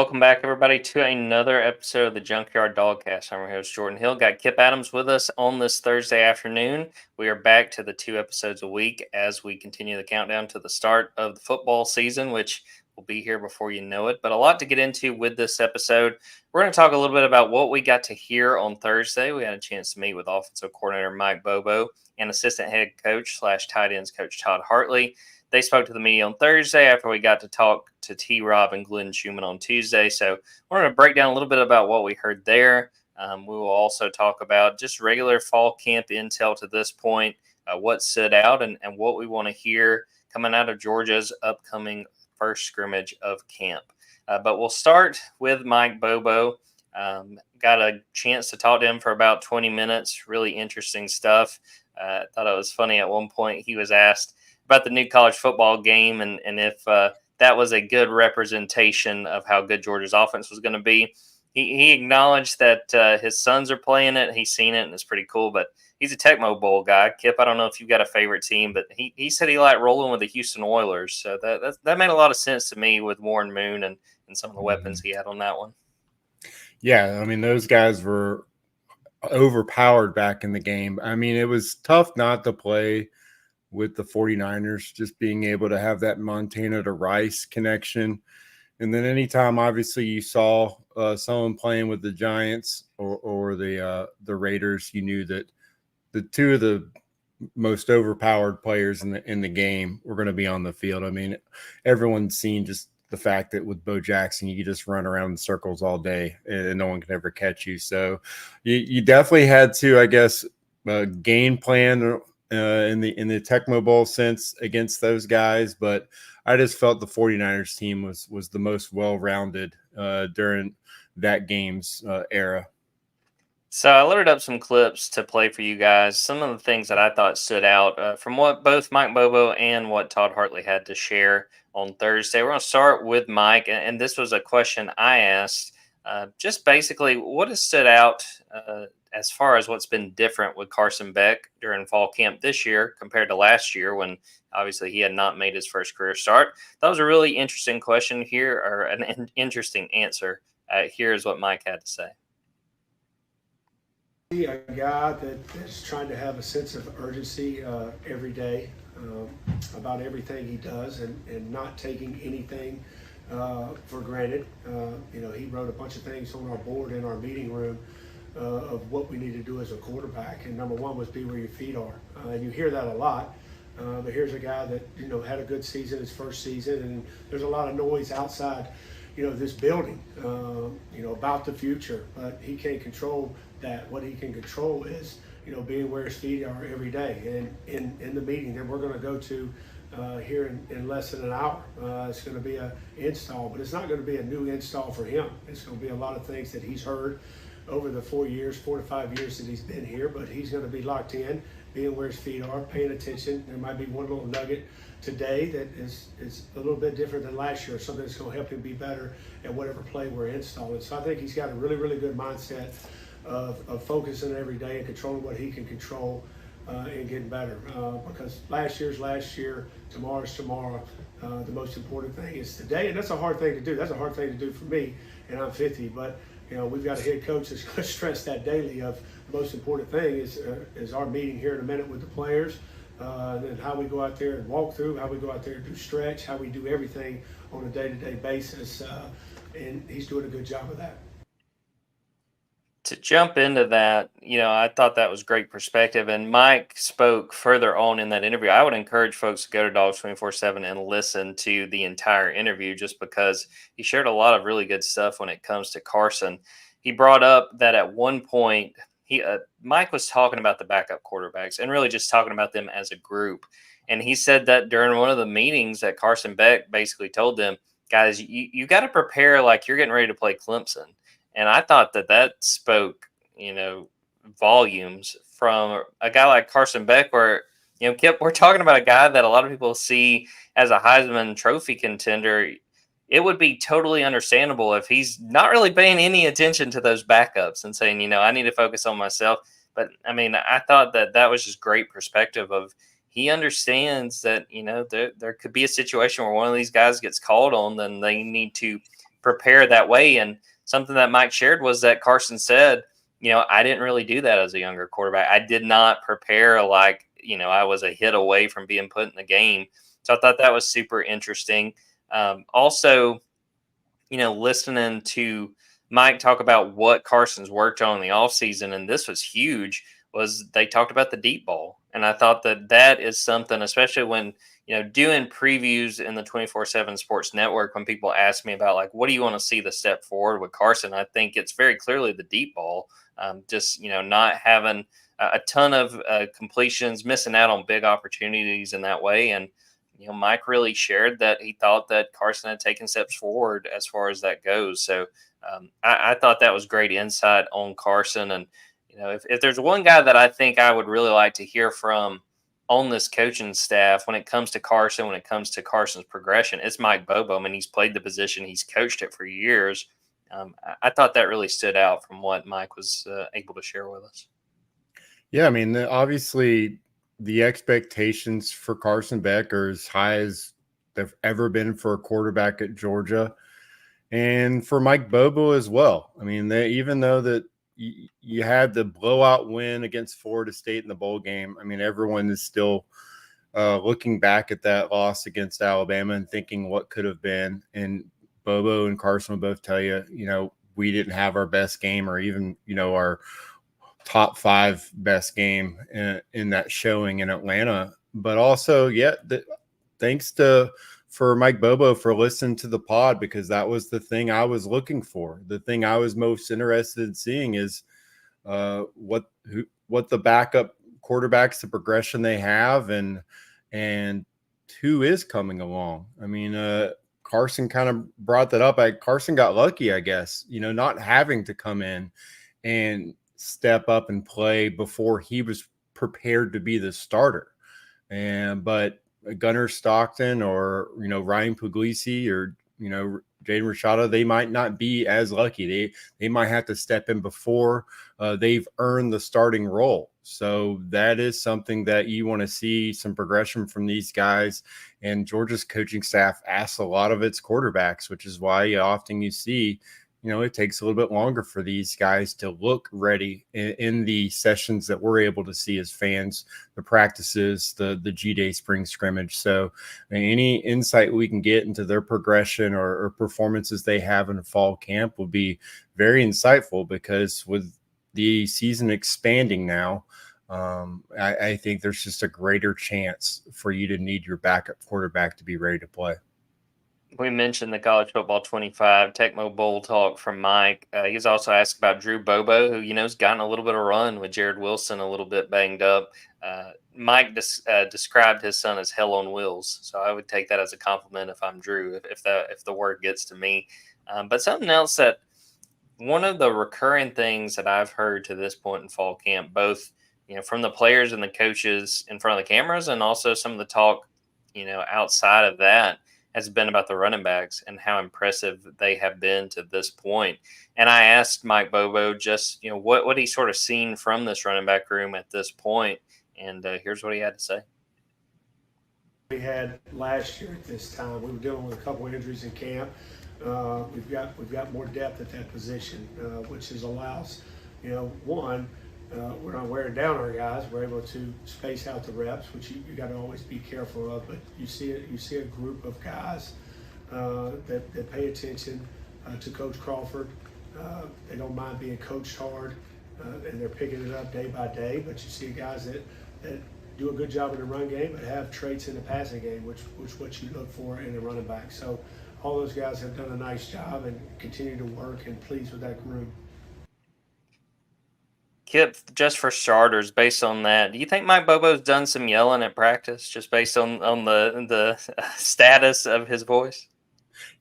Welcome back, everybody, to another episode of the Junkyard Dawgcast. I'm your host, Jordan Hill. Got Kipp Adams with us on this Thursday afternoon. We are back to the 2 episodes a week as we continue the countdown to the start of the football season, which will be here before you know it. But a lot to get into with this episode. We're going to talk a little bit about what we got to hear on Thursday. We had a chance to meet with offensive coordinator Mike Bobo and assistant head coach / tight ends coach Todd Hartley. They spoke to the media on Thursday after we got to talk to T-Rob and Glenn Schumann on Tuesday. So we're going to break down a little bit about what we heard there. We will also talk about just regular fall camp intel to this point, what stood out, and what we want to hear coming out of Georgia's upcoming first scrimmage of camp. But we'll start with Mike Bobo. Got a chance to talk to him for about 20 minutes. Really interesting stuff. Thought it was funny at one point he was asked about the new college football game and if that was a good representation of how good Georgia's offense was going to be. He acknowledged that his sons are playing it. He's seen it, and it's pretty cool, but he's a Tecmo Bowl guy. Kipp, I don't know if you've got a favorite team, but he said he liked rolling with the Houston Oilers. So that made a lot of sense to me with Warren Moon and some of the weapons he had on that one. Yeah, I mean, those guys were overpowered back in the game. I mean, it was tough not to play with the 49ers, just being able to have that Montana to Rice connection. And then anytime, obviously, you saw someone playing with the Giants or the Raiders, you knew that the two of the most overpowered players in the game were going to be on the field. I mean, everyone's seen just the fact that with Bo Jackson, you could just run around in circles all day and no one can ever catch you. So you definitely had to, I guess, game plan in the Tecmo Bowl sense against those guys, but I just felt the 49ers team was the most well-rounded during that game's era. So I loaded up some clips to play for you guys. Some of the things that I thought stood out from what both Mike Bobo and what Todd Hartley had to share on Thursday. We're going to start with Mike, and this was a question I asked. Just basically, what has stood out as far as what's been different with Carson Beck during fall camp this year compared to last year when obviously he had not made his first career start? That was a really interesting question here, or an interesting answer. Here's what Mike had to say. A guy that's trying to have a sense of urgency every day about everything he does and not taking anything for granted. He wrote a bunch of things on our board in our meeting room of what we need to do as a quarterback. And number one was be where your feet are. And you hear that a lot. But here's a guy that, had a good season, his first season, and there's a lot of noise outside, this building, about the future. But he can't control that. What he can control is, being where his feet are every day. And in the meeting that we're going to go to here in less than an hour, it's going to be an install, but it's not going to be a new install for him. It's going to be a lot of things that he's heard over the 4 to 5 years that he's been here, but he's going to be locked in, being where his feet are, paying attention. There might be one little nugget today that is a little bit different than last year, something that's going to help him be better at whatever play we're installing. So I think he's got a really, really good mindset of focusing every day and controlling what he can control and getting better. Because last year's last year, tomorrow's tomorrow. The most important thing is today, and that's a hard thing to do. That's a hard thing to do for me, and I'm 50, but we've got a head coach that's going to stress that daily of the most important thing is our meeting here in a minute with the players, and then how we go out there and walk through, how we go out there and do stretch, how we do everything on a day-to-day basis, and he's doing a good job of that. To jump into that, I thought that was great perspective. And Mike spoke further on in that interview. I would encourage folks to go to Dogs 24/7 and listen to the entire interview just because he shared a lot of really good stuff when it comes to Carson. He brought up that at one point, Mike was talking about the backup quarterbacks and really just talking about them as a group. And he said that during one of the meetings that Carson Beck basically told them, guys, you got to prepare like you're getting ready to play Clemson. And I thought that spoke, volumes from a guy like Carson Beck where, Kipp, we're talking about a guy that a lot of people see as a Heisman Trophy contender. It would be totally understandable if he's not really paying any attention to those backups and saying, I need to focus on myself. But, I mean, I thought that was just great perspective of he understands that, there could be a situation where one of these guys gets called on, then they need to prepare that way. And something that Mike shared was that Carson said, I didn't really do that as a younger quarterback. I did not prepare like, I was a hit away from being put in the game. So I thought that was super interesting. Also, listening to Mike talk about what Carson's worked on in the offseason, and this was huge, was they talked about the deep ball. And I thought that is something, especially when, doing previews in the 24/7 Sports Network, when people ask me about, like, what do you want to see the step forward with Carson? I think it's very clearly the deep ball, just, not having a ton of completions, missing out on big opportunities in that way. And, Mike really shared that he thought that Carson had taken steps forward as far as that goes. So I thought that was great insight on Carson. And, if there's one guy that I think I would really like to hear from on this coaching staff when it comes to Carson, when it comes to Carson's progression, it's Mike Bobo. I mean, he's played the position, he's coached it for years. I thought that really stood out from what Mike was able to share with us. Yeah, I mean, obviously the expectations for Carson Beck are as high as they've ever been for a quarterback at Georgia, and for Mike Bobo as well. I mean, even though that you had the blowout win against Florida State in the bowl game, I mean, everyone is still looking back at that loss against Alabama and thinking what could have been. And Bobo and Carson will both tell you, we didn't have our best game, or even, our top 5 best game in that showing in Atlanta. But also, thanks for Mike Bobo for listening to the pod, because that was the thing I was looking for. The thing I was most interested in seeing is what the backup quarterbacks, the progression they have, and who is coming along. I mean, Carson kind of brought that up. Carson got lucky, I guess, not having to come in and step up and play before he was prepared to be the starter. But Gunnar Stockton or, Ryan Puglisi or, Jaden Rashada, they might not be as lucky. They might have to step in before they've earned the starting role. So that is something that you want to see, some progression from these guys. And Georgia's coaching staff asks a lot of its quarterbacks, which is why often you see, it takes a little bit longer for these guys to look ready in the sessions that we're able to see as fans, the practices, the G-Day spring scrimmage. So any insight we can get into their progression or performances they have in fall camp will be very insightful, because with the season expanding now, I think there's just a greater chance for you to need your backup quarterback to be ready to play. We mentioned the College Football 25 Tecmo Bowl talk from Mike. He's also asked about Drew Bobo, who, has gotten a little bit of run with Jared Wilson, a little bit banged up. Mike described his son as hell on wheels. So I would take that as a compliment if I'm Drew, if the word gets to me. But something else that one of the recurring things that I've heard to this point in fall camp, both, from the players and the coaches in front of the cameras, and also some of the talk, outside of that, has been about the running backs and how impressive they have been to this point. And I asked Mike Bobo just, what he's sort of seen from this running back room at this point. And here's what he had to say. We had last year at this time, we were dealing with a couple of injuries in camp. We've got more depth at that position, which allows, we're not wearing down our guys. We're able to space out the reps, which you got to always be careful of. But you see a group of guys that pay attention to Coach Crawford. They don't mind being coached hard, and they're picking it up day by day. But you see guys that do a good job in the run game, but have traits in the passing game, which what you look for in a running back. So all those guys have done a nice job and continue to work, and pleased with that group. Kipp, just for starters, based on that, do you think Mike Bobo's done some yelling at practice, just based on the status of his voice?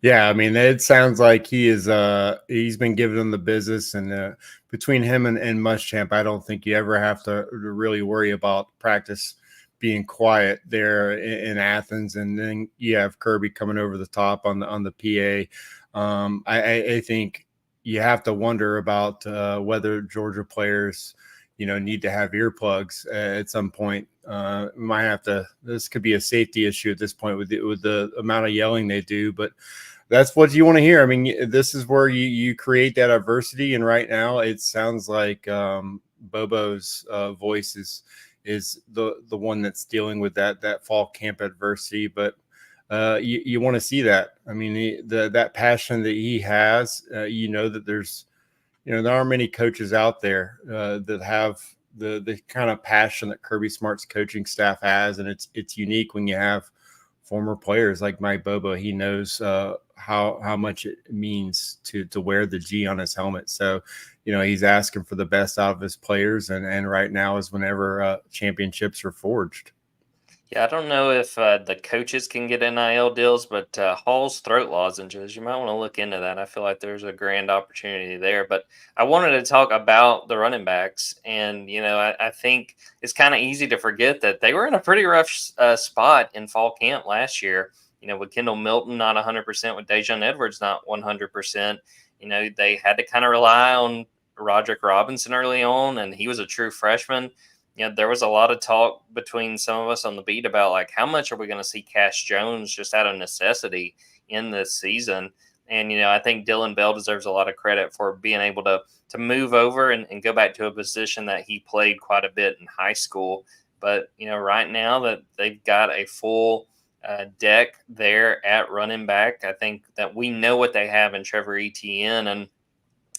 Yeah, I mean, it sounds like he's been giving them the business, and between him and Muschamp, I don't think you ever have to really worry about practice being quiet there in Athens. And then you have Kirby coming over the top on the PA. I think you have to wonder about whether Georgia players, need to have earplugs at some point. This could be a safety issue at this point with the amount of yelling they do. But That's what you want to hear. I mean, this is where you create that adversity, and right now it sounds like Bobo's voice is the one that's dealing with that fall camp adversity. But you want to see that. I mean, that passion that he has. That there aren't many coaches out there that have the kind of passion that Kirby Smart's coaching staff has, and it's unique when you have former players like Mike Bobo. He knows how much it means to wear the G on his helmet. So, he's asking for the best out of his players, and right now is whenever championships are forged. Yeah, I don't know if the coaches can get NIL deals, but Hall's throat lozenges, you might want to look into that. I feel like there's a grand opportunity there. But I wanted to talk about the running backs. And, I think it's kind of easy to forget that they were in a pretty rough spot in fall camp last year. With Kendall Milton not 100%, with Dejon Edwards not 100%, they had to kind of rely on Roderick Robinson early on, and he was a true freshman. There was a lot of talk between some of us on the beat about like how much are we going to see Cash Jones just out of necessity in this season. And, I think Dylan Bell deserves a lot of credit for being able to move over and go back to a position that he played quite a bit in high school. But, right now that they've got a full deck there at running back, I think that we know what they have in Trevor Etienne, and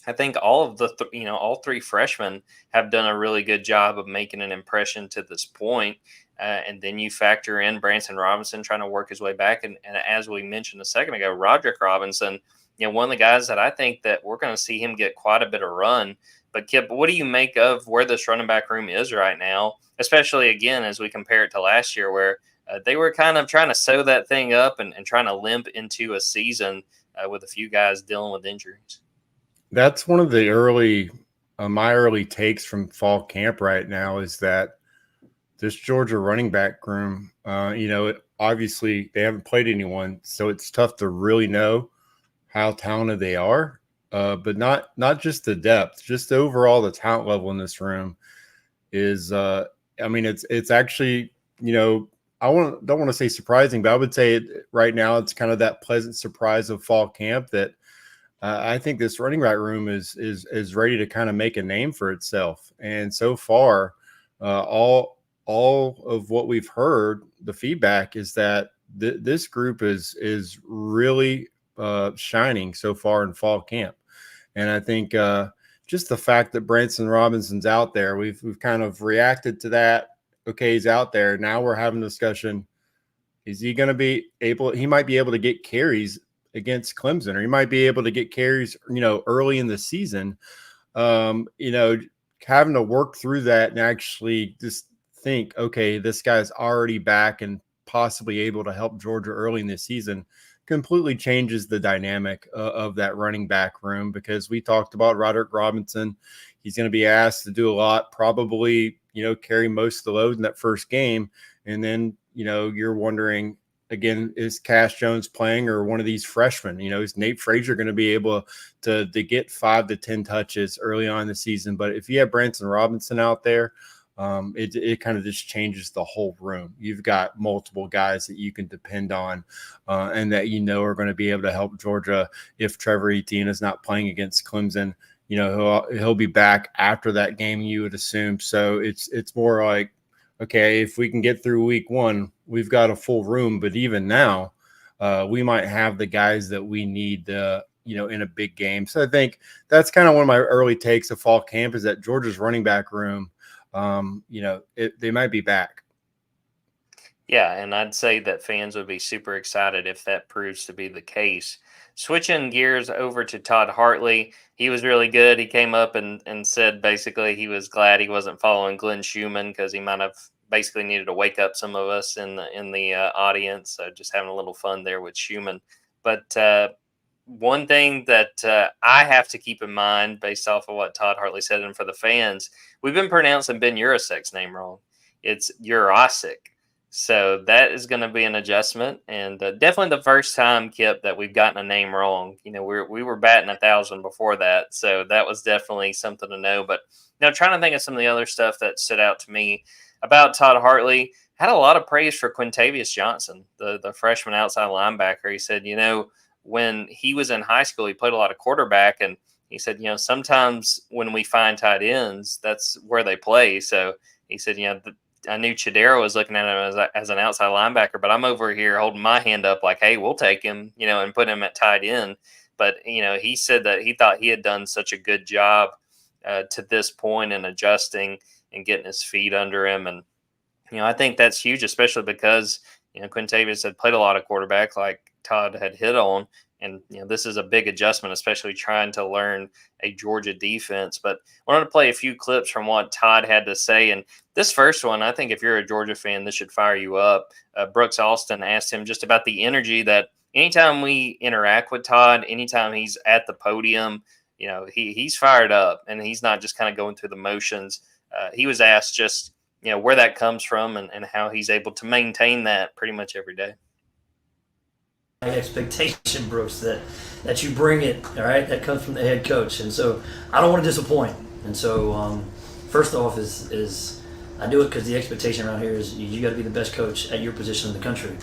I think all of all three freshmen have done a really good job of making an impression to this point. And then you factor in Branson Robinson trying to work his way back. And as we mentioned a second ago, Roderick Robinson, one of the guys that I think that we're going to see him get quite a bit of run. But Kipp, what do you make of where this running back room is right now, especially again, as we compare it to last year, where they were kind of trying to sew that thing up and trying to limp into a season with a few guys dealing with injuries? That's one of the my early takes from fall camp right now is that this Georgia running back room, obviously they haven't played anyone, so it's tough to really know how talented they are. But not just the depth, just overall the talent level in this room is. It's actually, don't want to say surprising, but I would say right now it's kind of that pleasant surprise of fall camp that. I think this running back room is ready to kind of make a name for itself. And so far, all of what we've heard, the feedback is that this group is really shining so far in fall camp. And I think just the fact that Branson Robinson's out there, we've kind of reacted to that. Okay, he's out there. Now we're having a discussion. Is he going to be able? He might be able to get carries against Clemson, or he might be able to get carries, early in the season. Having to work through that and actually just think, okay, this guy's already back and possibly able to help Georgia early in the season completely changes the dynamic of that running back room, because we talked about Roderick Robinson. He's going to be asked to do a lot, probably, carry most of the load in that first game. And then, you're wondering, again, is Cash Jones playing, or one of these freshmen? Is Nate Frazier going to be able to get 5 to 10 touches early on in the season? But if you have Branson Robinson out there, it kind of just changes the whole room. You've got multiple guys that you can depend on and that are going to be able to help Georgia if Trevor Etienne is not playing against Clemson. He'll be back after that game, you would assume. So it's more like, okay, if we can get through week 1, we've got a full room. But even now, we might have the guys that we need, in a big game. So I think that's kind of one of my early takes of fall camp, is that Georgia's running back room, they might be back. Yeah, and I'd say that fans would be super excited if that proves to be the case. Switching gears over to Todd Hartley, he was really good. He came up and said basically he was glad he wasn't following Glenn Schumann, because he might have basically needed to wake up some of us in the audience. So just having a little fun there with Schumann. But one thing that I have to keep in mind based off of what Todd Hartley said, and for the fans, we've been pronouncing Ben Urasek's name wrong. It's Urasek. So that is going to be an adjustment, and definitely the first time, Kipp, that we've gotten a name wrong. We were batting 1,000 before that, so that was definitely something to know. But trying to think of some of the other stuff that stood out to me about Todd Hartley, had a lot of praise for Quintavious Johnson, the freshman outside linebacker. He said, when he was in high school, he played a lot of quarterback, and he said, sometimes when we find tight ends, that's where they play. So he said, I knew Chidera was looking at him as an outside linebacker, but I'm over here holding my hand up like, hey, we'll take him, and put him at tight end. But, he said that he thought he had done such a good job to this point in adjusting and getting his feet under him. And, I think that's huge, especially because, Quintavious had played a lot of quarterback like Todd had hit on. And, this is a big adjustment, especially trying to learn a Georgia defense. But I wanted to play a few clips from what Todd had to say. And this first one, I think if you're a Georgia fan, this should fire you up. Brooks Austin asked him just about the energy that anytime we interact with Todd, anytime he's at the podium, he's fired up and he's not just kind of going through the motions. He was asked just, where that comes from and how he's able to maintain that pretty much every day. Expectation, Brooks, that you bring it, all right, that comes from the head coach. And so I don't want to disappoint. And so first off is I do it because the expectation around here is you got to be the best coach at your position in the country.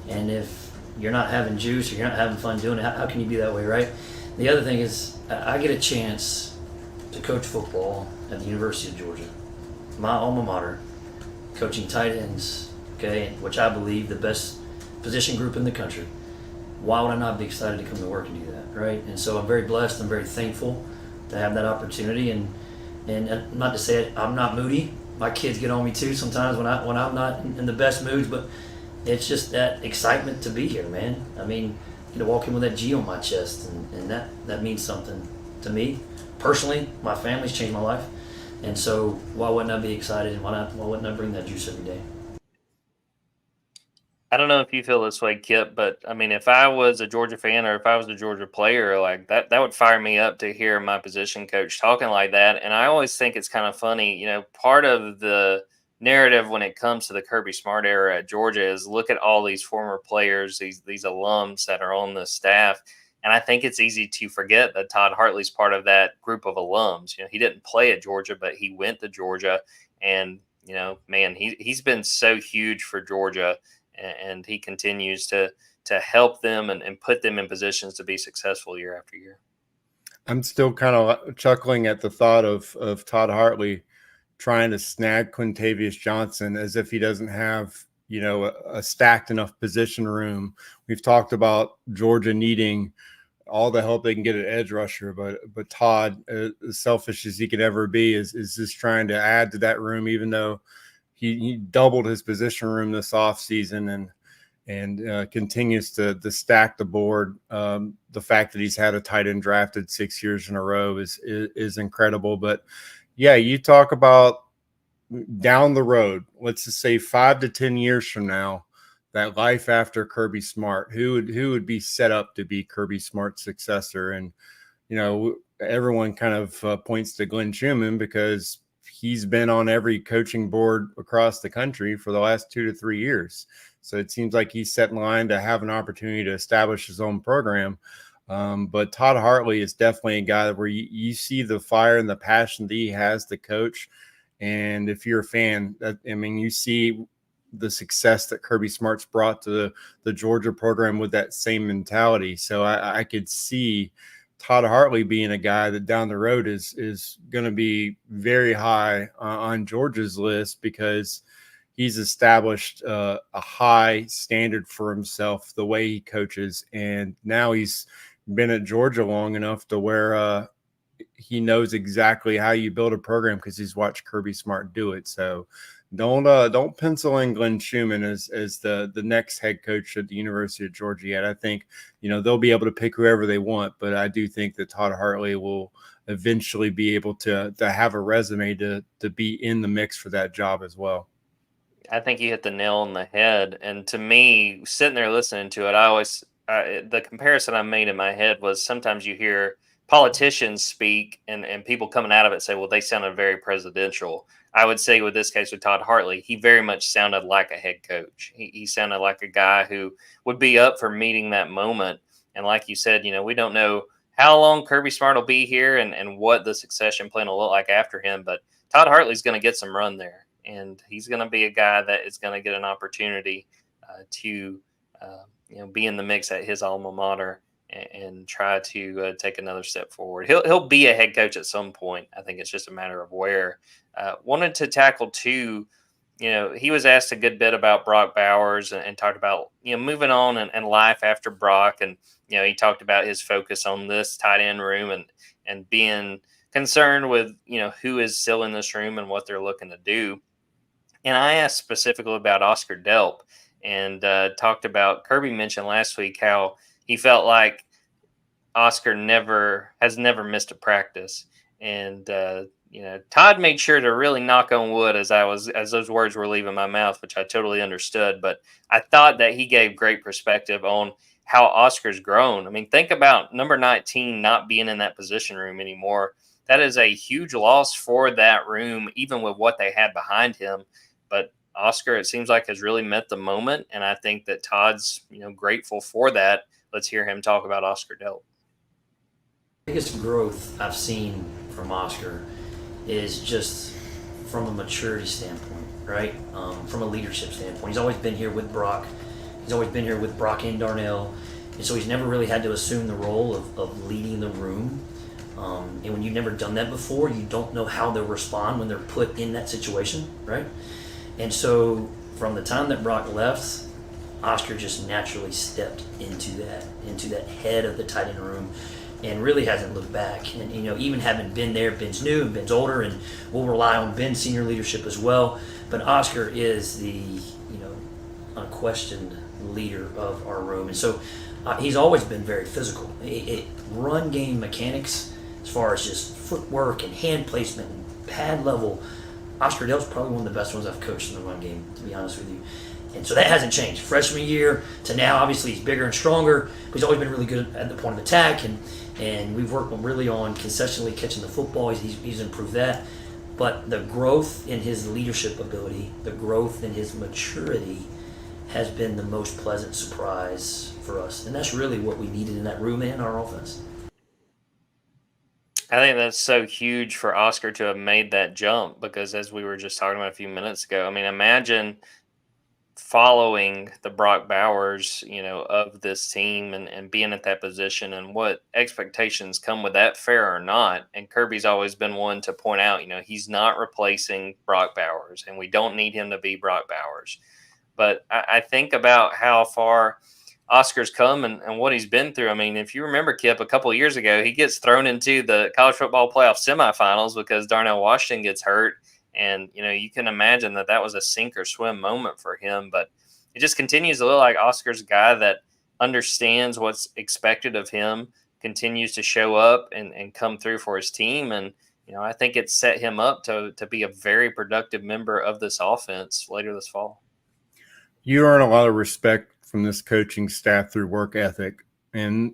And if you're not having juice or you're not having fun doing it, how can you be that way, right? The other thing is I get a chance to coach football at the University of Georgia, my alma mater, coaching tight ends, okay, which I believe the best position group in the country. Why would I not be excited to come to work and do that, right? And so I'm very blessed. I'm very thankful to have that opportunity. And not to say it, I'm not moody. My kids get on me too sometimes when I'm not in the best moods. But it's just that excitement to be here, man. I mean, to walk in with that G on my chest, and that means something to me personally. My family's changed my life, and so why wouldn't I be excited? And why wouldn't I bring that juice every day? I don't know if you feel this way, Kipp, but I mean, if I was a Georgia fan or if I was a Georgia player, like that would fire me up to hear my position coach talking like that. And I always think it's kind of funny, part of the narrative when it comes to the Kirby Smart era at Georgia is look at all these former players, these alums that are on the staff. And I think it's easy to forget that Todd Hartley's part of that group of alums. He didn't play at Georgia, but he went to Georgia, and man, he's been so huge for Georgia. And he continues to help them and put them in positions to be successful year after year. I'm still kind of chuckling at the thought of Todd Hartley trying to snag Quintavious Johnson as if he doesn't have, a stacked enough position room. We've talked about Georgia needing all the help they can get at edge rusher, but Todd, as selfish as he could ever be, is just trying to add to that room, even though he doubled his position room this offseason and continues to stack the board. The fact that he's had a tight end drafted 6 years in a row is incredible. But yeah, you talk about down the road, let's just say 5 to 10 years from now, that life after Kirby Smart, who would be set up to be Kirby Smart's successor. And, everyone kind of points to Glenn Schumann because he's been on every coaching board across the country for the last 2 to 3 years. So it seems like he's set in line to have an opportunity to establish his own program. But Todd Hartley is definitely a guy where you see the fire and the passion that he has to coach. And if you're a fan, you see the success that Kirby Smart's brought to the Georgia program with that same mentality. So I could see Todd Hartley being a guy that down the road is going to be very high on Georgia's list because he's established a high standard for himself, the way he coaches. And now he's been at Georgia long enough to where he knows exactly how you build a program because he's watched Kirby Smart do it. So don't pencil in Glenn Schumann as the next head coach at the University of Georgia yet. I think, they'll be able to pick whoever they want, but I do think that Todd Hartley will eventually be able to have a resume to be in the mix for that job as well. I think you hit the nail on the head. And to me, sitting there listening to it, the comparison I made in my head was sometimes you hear politicians speak and people coming out of it say, well, they sounded very presidential. I would say with this case with Todd Hartley, he very much sounded like a head coach. He sounded like a guy who would be up for meeting that moment. And like you said, we don't know how long Kirby Smart will be here and what the succession plan will look like after him. But Todd Hartley's going to get some run there. And he's going to be a guy that is going to get an opportunity to be in the mix at his alma mater. and try to take another step forward. He'll be a head coach at some point. I think it's just a matter of where. Wanted to tackle too. He was asked a good bit about Brock Bowers and talked about, moving on and life after Brock. And, he talked about his focus on this tight end room and being concerned with, who is still in this room and what they're looking to do. And I asked specifically about Oscar Delp and talked about, Kirby mentioned last week how he felt like Oscar has never missed a practice. And, Todd made sure to really knock on wood as those words were leaving my mouth, which I totally understood. But I thought that he gave great perspective on how Oscar's grown. I mean, think about number 19 not being in that position room anymore. That is a huge loss for that room, even with what they had behind him. But Oscar, it seems like, has really met the moment. And I think that Todd's, grateful for that. Let's hear him talk about Oscar Delp. Biggest growth I've seen from Oscar is just from a maturity standpoint, right? From a leadership standpoint. He's always been here with Brock. He's always been here with Brock and Darnell. And so he's never really had to assume the role of leading the room. And when you've never done that before, you don't know how they'll respond when they're put in that situation, right? And so from the time that Brock left, Oscar just naturally stepped into that head of the tight end room and really hasn't looked back. And, even having been there, Ben's new and Ben's older, and we'll rely on Ben's senior leadership as well. But Oscar is the, unquestioned leader of our room. And so he's always been very physical. Run game mechanics, as far as just footwork and hand placement and pad level, Oscar Delp's probably one of the best ones I've coached in the run game, to be honest with you. And so that hasn't changed. Freshman year to now, obviously he's bigger and stronger, but he's always been really good at the point of attack, and we've worked really on consistently catching the football. He's improved that. But the growth in his leadership ability, the growth in his maturity has been the most pleasant surprise for us. And that's really what we needed in that room and in our offense. I think that's so huge for Oscar to have made that jump, because as we were just talking about a few minutes ago, I mean, imagine following the Brock Bowers, of this team and being at that position and what expectations come with that, fair or not. And Kirby's always been one to point out, he's not replacing Brock Bowers, and we don't need him to be Brock Bowers. But I think about how far Oscar's come and what he's been through. I mean, if you remember, Kipp, a couple of years ago, he gets thrown into the college football playoff semifinals because Darnell Washington gets hurt. And, you can imagine that was a sink or swim moment for him. But it just continues to look like Oscar's a guy that understands what's expected of him, continues to show up and come through for his team. And, I think it's set him up to be a very productive member of this offense later this fall. You earn a lot of respect from this coaching staff through work ethic. And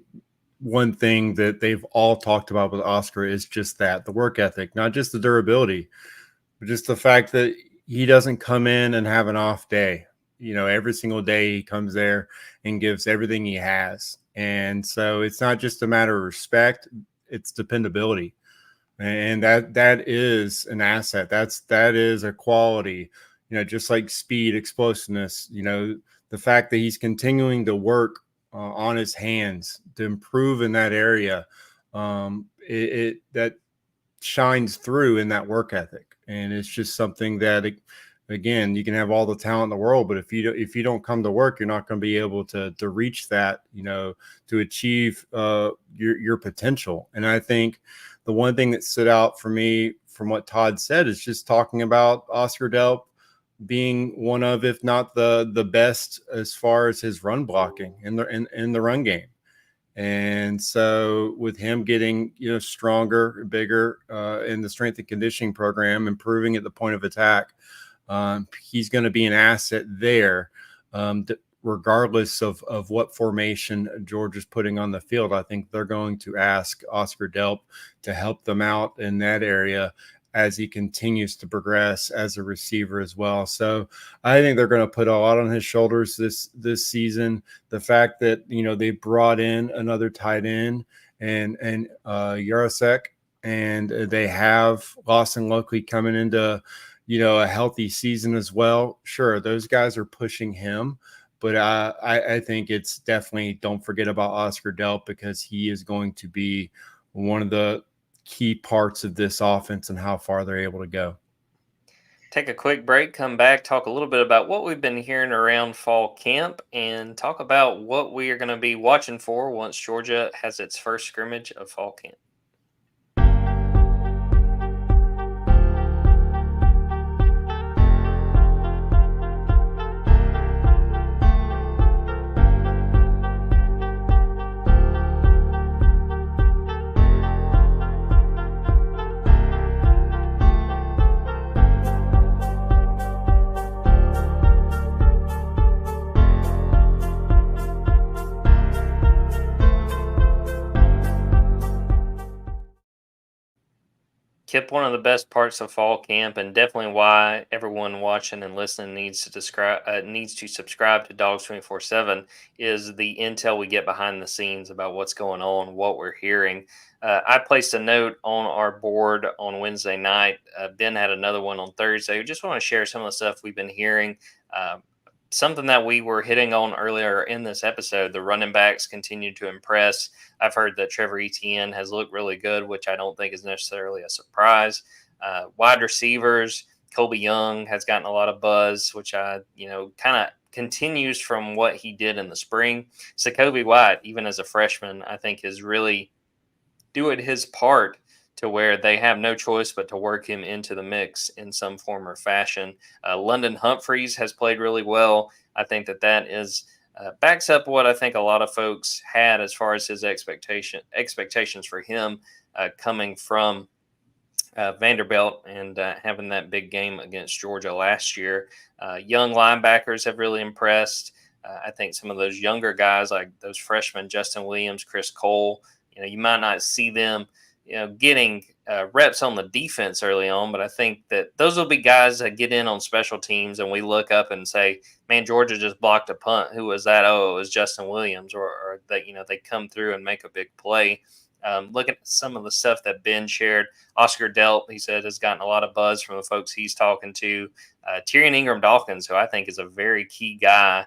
one thing that they've all talked about with Oscar is just that, the work ethic, not just the durability, but just the fact that he doesn't come in and have an off day. Every single day he comes there and gives everything he has. And so it's not just a matter of respect, it's dependability. And that is an asset. That is a quality, just like speed, explosiveness, the fact that he's continuing to work on his hands to improve in that area, that shines through in that work ethic. And it's just something that, again, you can have all the talent in the world, but if you don't come to work, you're not going to be able to reach that, to achieve your potential. And I think the one thing that stood out for me from what Todd said is just talking about Oscar Delp being one of, if not the best as far as his run blocking in the run game. And so with him getting, stronger, bigger in the strength and conditioning program, improving at the point of attack, he's going to be an asset there, regardless of what formation Georgia's putting on the field. I think they're going to ask Oscar Delp to help them out in that area as he continues to progress as a receiver as well. So I think they're going to put a lot on his shoulders this season. The fact that, they brought in another tight end and Yarosek, and they have Lawson Lokley coming into, a healthy season as well. Sure, those guys are pushing him, But I think it's definitely, don't forget about Oscar Delp, because he is going to be one of the key parts of this offense and how far they're able to go. Take a quick break, come back, talk a little bit about what we've been hearing around fall camp, and talk about what we are going to be watching for once Georgia has its first scrimmage of fall camp. Kipp, one of the best parts of fall camp, and definitely why everyone watching and listening needs to subscribe to Dogs 24/7, is the intel we get behind the scenes about what's going on, what we're hearing. I placed a note on our board on Wednesday night. Ben had another one on Thursday. We just want to share some of the stuff we've been hearing. Something that we were hitting on earlier in this episode, the running backs continue to impress. I've heard that Trevor Etienne has looked really good, which I don't think is necessarily a surprise. Wide receivers, Colby Young has gotten a lot of buzz, which kind of continues from what he did in the spring. Sakovi White, even as a freshman, I think is really doing his part to where they have no choice but to work him into the mix in some form or fashion. London Humphreys has played really well. I think that is backs up what I think a lot of folks had as far as his expectations for him coming from Vanderbilt and having that big game against Georgia last year. Young linebackers have really impressed. I think some of those younger guys, like those freshmen, Justin Williams, Chris Cole, you might not see them getting reps on the defense early on, but I think that those will be guys that get in on special teams and we look up and say, man, Georgia just blocked a punt. Who was that? Oh, it was Justin Williams, or that, they come through and make a big play. Looking at some of the stuff that Ben shared, Oscar Delp, he said, has gotten a lot of buzz from the folks he's talking to. Tyrion Ingram-Dawkins, who I think is a very key guy,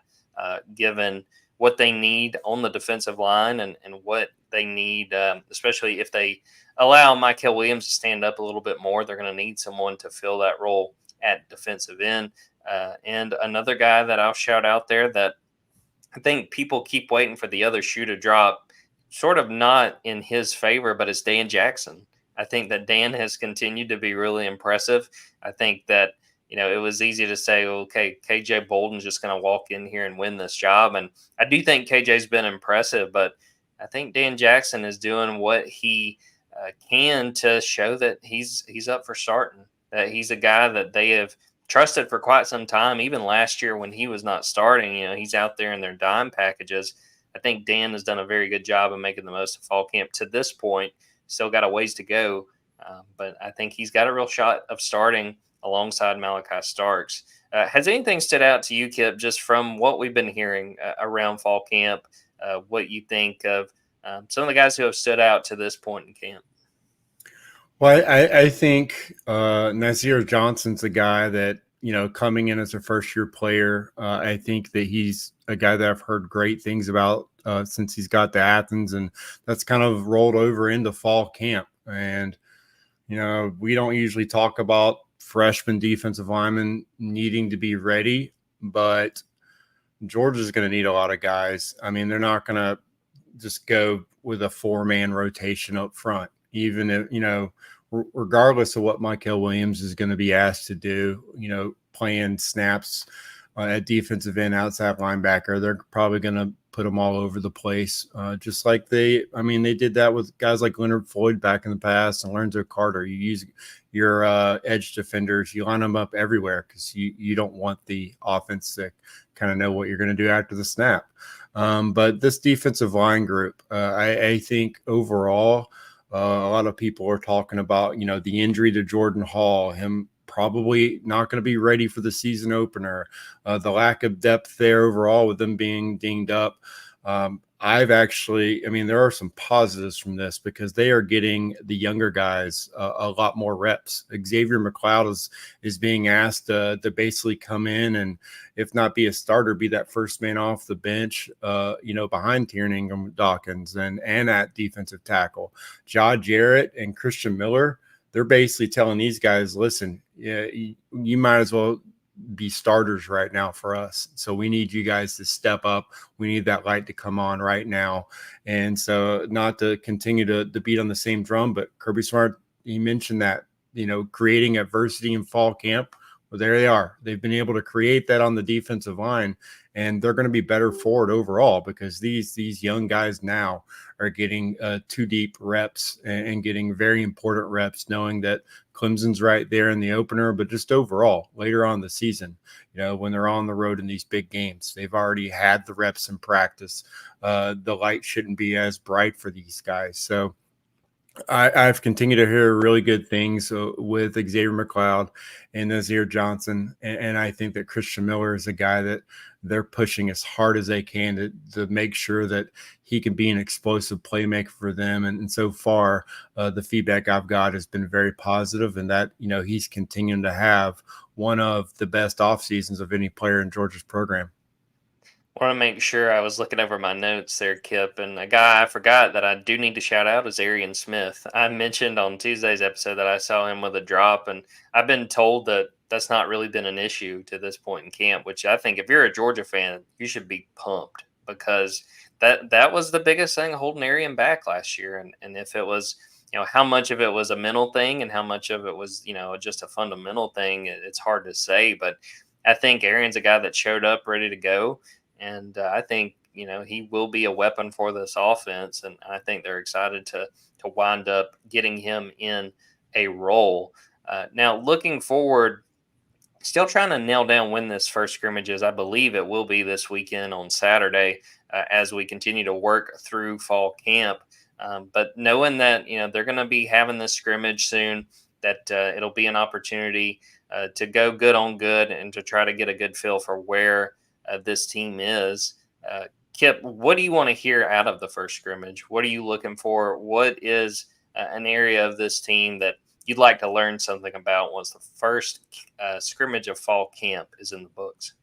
given what they need on the defensive line and what they need, especially if they allow Michael Williams to stand up a little bit more. They're going to need someone to fill that role at defensive end. And another guy that I'll shout out there that I think people keep waiting for the other shoe to drop, sort of not in his favor, but it's Dan Jackson. I think that Dan has continued to be really impressive. I think that, it was easy to say, okay, KJ Bolden's just going to walk in here and win this job. And I do think KJ's been impressive, but I think Dan Jackson is doing what he can to show that he's up for starting, that he's a guy that they have trusted for quite some time. Even last year when he was not starting, he's out there in their dime packages. I think Dan has done a very good job of making the most of fall camp to this point. Still got a ways to go, but I think he's got a real shot of starting alongside Malachi Starks. Has anything stood out to you, Kipp, just from what we've been hearing around fall camp, what you think of some of the guys who have stood out to this point in camp? Well, I think Nazir Johnson's a guy that, coming in as a first-year player, I think that he's a guy that I've heard great things about since he's got to Athens, and that's kind of rolled over into fall camp. And, we don't usually talk about freshman defensive linemen needing to be ready, but Georgia's going to need a lot of guys. I mean, they're not going to just go with a 4-man rotation up front, even if, regardless of what Michael Williams is going to be asked to do, playing snaps at defensive end, outside linebacker, they're probably going to put them all over the place. Just like they did that with guys like Leonard Floyd back in the past and Lorenzo Carter. You use your edge defenders, you line them up everywhere because you don't want the offense to kind of know what you're going to do after the snap. But this defensive line group, I think overall, a lot of people are talking about, the injury to Jordan Hall, him probably not going to be ready for the season opener, the lack of depth there overall with them being dinged up. there are some positives from this because they are getting the younger guys a lot more reps. Xavier McLeod is being asked to basically come in and, if not be a starter, be that first man off the bench, behind Tiernan Ingram Dawkins and at defensive tackle. Ja Jarrett and Christian Miller, they're basically telling these guys, listen, you might as well be starters right now for us. So we need you guys to step up. We need that light to come on right now. And so, not to continue to beat on the same drum, but Kirby Smart, he mentioned that, creating adversity in fall camp. Well, there they are. They've been able to create that on the defensive line, and they're going to be better for it overall because these young guys now are getting 2 deep reps and getting very important reps, knowing that Clemson's right there in the opener, but just overall later on in the season, when they're on the road in these big games, they've already had the reps in practice. The light shouldn't be as bright for these guys. So I've continued to hear really good things with Xavier McLeod and Nazir Johnson. And I think that Christian Miller is a guy that they're pushing as hard as they can to make sure that he can be an explosive playmaker for them. And so far, the feedback I've got has been very positive, and that, he's continuing to have one of the best off seasons of any player in Georgia's program. I want to make sure I was looking over my notes there, Kipp, and a guy I forgot that I do need to shout out is Arian Smith. I mentioned on Tuesday's episode that I saw him with a drop, and I've been told that that's not really been an issue to this point in camp, which I think if you're a Georgia fan, you should be pumped because that was the biggest thing holding Arian back last year. And if it was, how much of it was a mental thing and how much of it was, just a fundamental thing, it's hard to say. But I think Arian's a guy that showed up ready to go. And I think, he will be a weapon for this offense. And I think they're excited to wind up getting him in a role. Now, looking forward, still trying to nail down when this first scrimmage is. I believe it will be this weekend on Saturday as we continue to work through fall camp. But knowing that, they're going to be having this scrimmage soon, that it'll be an opportunity to go good on good and to try to get a good feel for where this team is. Kipp, what do you want to hear out of the first scrimmage? What are you looking for? What is an area of this team that you'd like to learn something about once the first scrimmage of fall camp is in the books?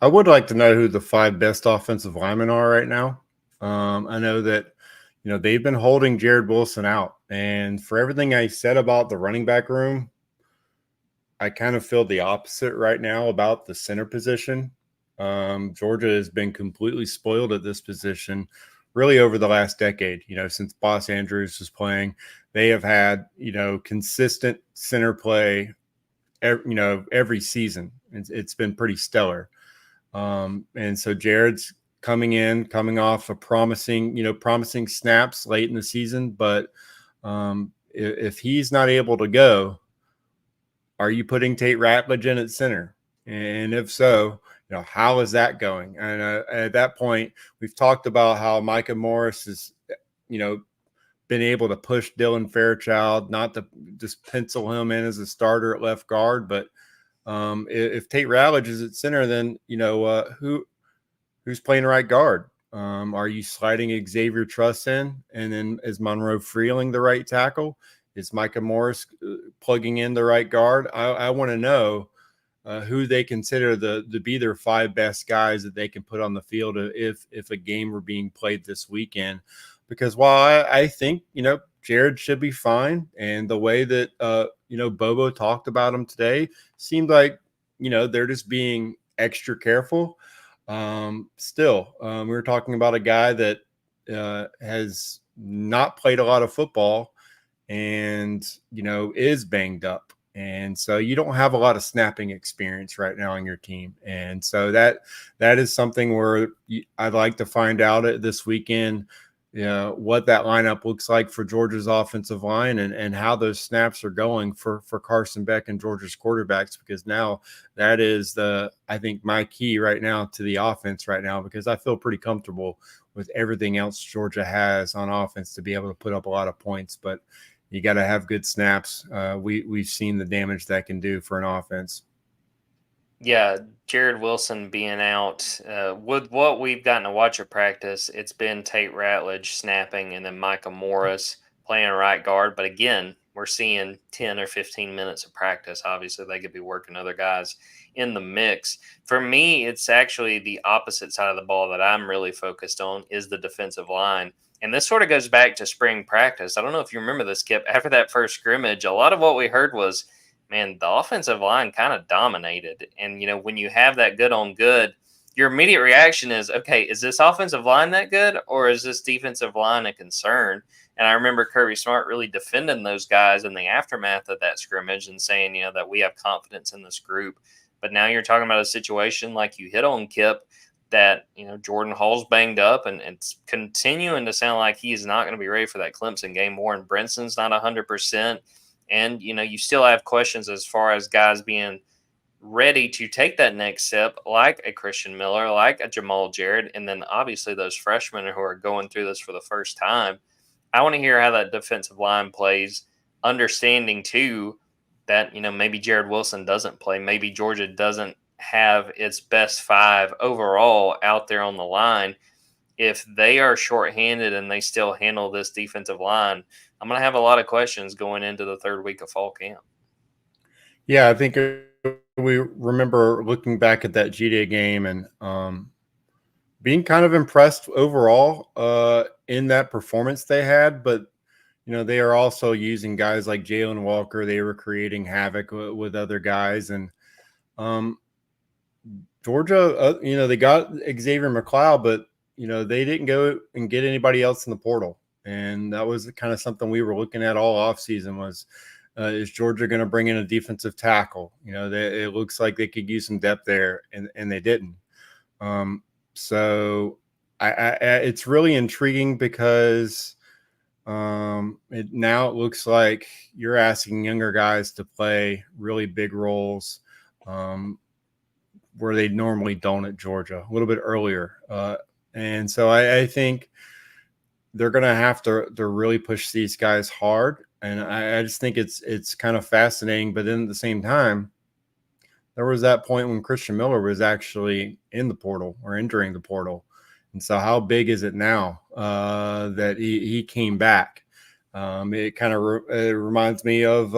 I would like to know who the 5 best offensive linemen are right now. I know that, they've been holding Jared Wilson out. And for everything I said about the running back room, I kind of feel the opposite right now about the center position. Georgia has been completely spoiled at this position really over the last decade. Since Boss Andrews was playing, they have had, consistent center play, every season. It's been pretty stellar. And so Jared's coming off a promising snaps late in the season. But if he's not able to go, are you putting Tate Ratledge in at center? And if so, how is that going? And at that point, we've talked about how Micah Morris has, been able to push Dylan Fairchild, not to just pencil him in as a starter at left guard. But if Tate Ratledge is at center, then, who's playing right guard? Are you sliding Xavier Truss in? And then is Monroe Freeling the right tackle? Is Micah Morris plugging in the right guard? I want to know who they consider to be their 5 best guys that they can put on the field if a game were being played this weekend. Because while I think, Jared should be fine, and the way that, Bobo talked about him today seemed like, they're just being extra careful. Still, we were talking about a guy that has not played a lot of football and, is banged up. And so you don't have a lot of snapping experience right now on your team. And so that is something where I'd like to find out this weekend, what that lineup looks like for Georgia's offensive line and how those snaps are going for Carson Beck and Georgia's quarterbacks, because now that is I think my key right now to the offense right now, because I feel pretty comfortable with everything else Georgia has on offense to be able to put up a lot of points. But you got to have good snaps. We've seen the damage that can do for an offense. Yeah, Jared Wilson being out. With what we've gotten to watch at practice, it's been Tate Ratledge snapping and then Micah Morris playing right guard. But again, we're seeing 10 or 15 minutes of practice. Obviously, they could be working other guys in the mix. For me, it's actually the opposite side of the ball that I'm really focused on is the defensive line. And this sort of goes back to spring practice. I don't know if you remember this, Kipp. After that first scrimmage, a lot of what we heard was, man, the offensive line kind of dominated. And, when you have that good on good, your immediate reaction is, okay, is this offensive line that good or is this defensive line a concern? And I remember Kirby Smart really defending those guys in the aftermath of that scrimmage and saying, that we have confidence in this group. But now you're talking about a situation like you hit on, Kipp, that, Jordan Hall's banged up and it's continuing to sound like he's not going to be ready for that Clemson game. Warren Brinson's not 100%. And, you still have questions as far as guys being ready to take that next step, like a Christian Miller, like a Jamal Jarrett, and then obviously those freshmen who are going through this for the first time. I want to hear how that defensive line plays, understanding too that, maybe Jared Wilson doesn't play. Maybe Georgia doesn't have its best 5 overall out there on the line. If they are shorthanded and they still handle this defensive line, I'm going to have a lot of questions going into the 3rd week of fall camp. Yeah, I think we remember looking back at that G-Day game and being kind of impressed overall in that performance they had. But, they are also using guys like Jalen Walker. They were creating havoc with other guys. And Georgia, they got Xavier McLeod, but, they didn't go and get anybody else in the portal. And that was kind of something we were looking at all offseason was, is Georgia going to bring in a defensive tackle? It looks like they could use some depth there, and they didn't. So it's really intriguing because now it looks like you're asking younger guys to play really big roles where they normally don't at Georgia a little bit earlier. And so I think they're going to have to really push these guys hard. And I just think it's kind of fascinating. But then at the same time, there was that point when Christian Miller was actually in the portal or entering the portal. And so how big is it now that he came back? It kind of reminds me of,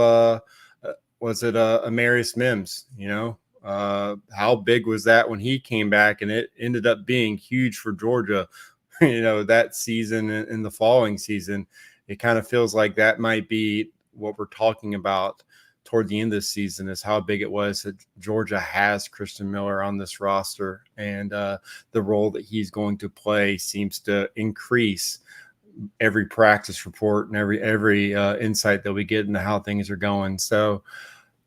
was it Amarius Mims, how big was that when he came back? And it ended up being huge for Georgia, that season and the following season. It kind of feels like that might be what we're talking about toward the end of this season is how big it was that Georgia has Christian Miller on this roster. And the role that he's going to play seems to increase every practice report and every insight that we get into how things are going. So,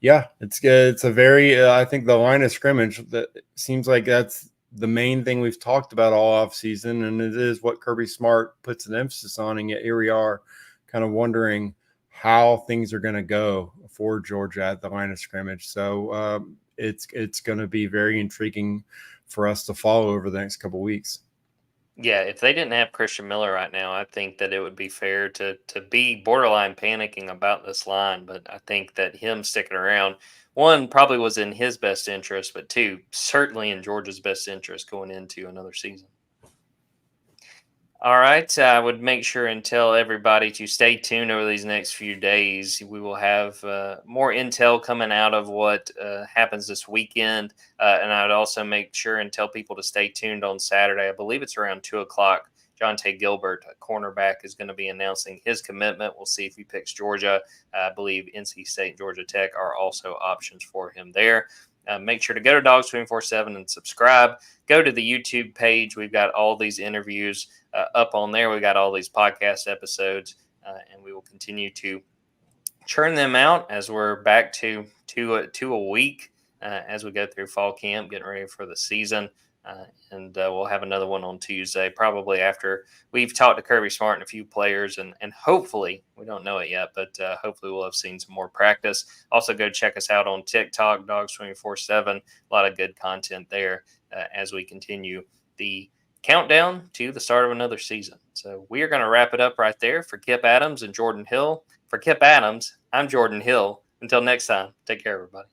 yeah, it's good. It's a very, I think the line of scrimmage that seems like that's the main thing we've talked about all offseason, and it is what Kirby Smart puts an emphasis on. And yet here we are kind of wondering how things are going to go for Georgia at the line of scrimmage. So it's going to be very intriguing for us to follow over the next couple of weeks. Yeah, if they didn't have Christian Miller right now, I think that it would be fair to be borderline panicking about this line. But I think that him sticking around, one, probably was in his best interest, but two, certainly in Georgia's best interest going into another season. All right. I would make sure and tell everybody to stay tuned over these next few days. We will have more intel coming out of what happens this weekend. And I would also make sure and tell people to stay tuned on Saturday. I believe it's around 2 o'clock. Jonte Gilbert, a cornerback, is going to be announcing his commitment. We'll see if he picks Georgia. I believe NC State and Georgia Tech are also options for him there. Make sure to go to Dogs 24/7 and subscribe. Go to the YouTube page. We've got all these interviews up on there. We've got all these podcast episodes, and we will continue to churn them out as we're back to a week as we go through fall camp, getting ready for the season. And we'll have another one on Tuesday, probably after we've talked to Kirby Smart and a few players, and hopefully, we don't know it yet, but hopefully we'll have seen some more practice. Also, go check us out on TikTok, Dogs 24/7. A lot of good content there as we continue the countdown to the start of another season. So we are going to wrap it up right there for Kipp Adams and Jordan Hill. For Kipp Adams, I'm Jordan Hill. Until next time, take care, everybody.